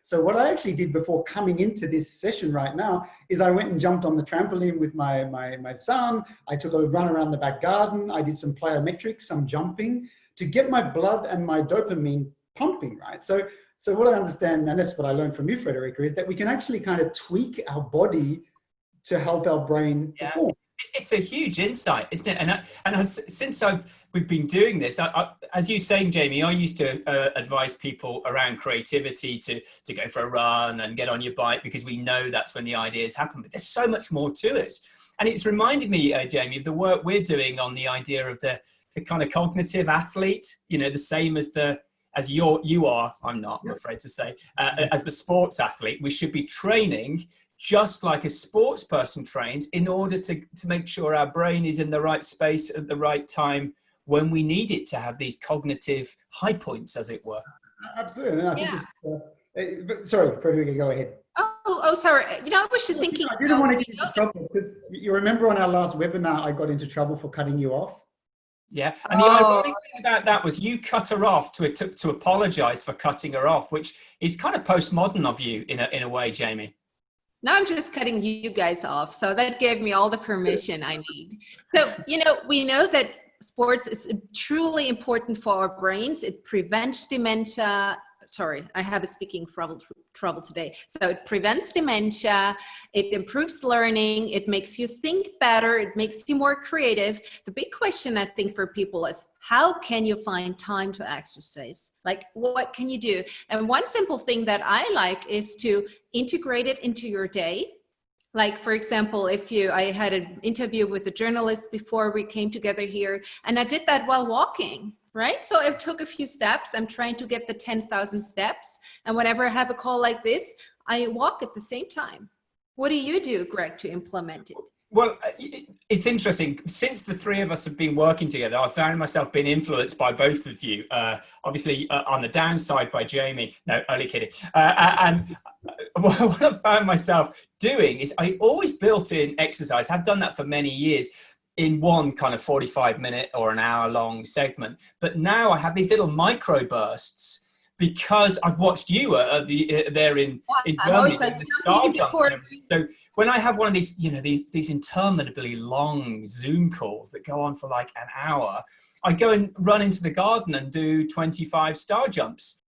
So what I actually did before coming into this session right now is I went and jumped on the trampoline with my son. I took a run around the back garden. I did some plyometrics, some jumping to get my blood and my dopamine pumping, right? So what I understand, and that's what I learned from you, Friederike, is that we can actually kind of tweak our body to help our brain perform. It's a huge insight, isn't it? And since we've been doing this, as you're saying, Jamie, I used to advise people around creativity to go for a run and get on your bike, because we know that's when the ideas happen. But there's so much more to it. And it's reminded me, Jamie, of the work we're doing on the idea of the kind of cognitive athlete, you know, the same as you are, I'm not, I'm afraid to say, as the sports athlete. We should be training just like a sports person trains in order to make sure our brain is in the right space at the right time when we need it to have these cognitive high points, as it were. Absolutely. And I think this, sorry, Friederike, go ahead. Oh, sorry. You know, I was just thinking. I didn't want to get into trouble, because you remember on our last webinar, I got into trouble for cutting you off. Yeah, and the ironic thing about that was you cut her off to apologize for cutting her off, which is kind of postmodern of you in a way, Jamie. Now I'm just cutting you guys off. So that gave me all the permission I need. So, you know, we know that sports is truly important for our brains. It prevents dementia. Sorry, I have a speaking trouble today. So it prevents dementia, it improves learning, it makes you think better, it makes you more creative. The big question, I think, for people is, how can you find time to exercise? Like, what can you do? And one simple thing that I like is to integrate it into your day. Like, for example, I had an interview with a journalist before we came together here, and I did that while walking. Right? So I took a few steps. I'm trying to get the 10,000 steps. And whenever I have a call like this, I walk at the same time. What do you do, Greg, to implement it? Well, it's interesting. Since the three of us have been working together, I found myself being influenced by both of you. Obviously, on the downside by Jamie. No, only kidding. And what I found myself doing is I always built in exercise. I've done that for many years, in one kind of 45-minute or an hour-long segment. But now I have these little micro bursts, because I've watched you there in Germany, the star jumps and everything. So when I have one of these, you know, these interminably long Zoom calls that go on for like an hour, I go and run into the garden and do 25 star jumps.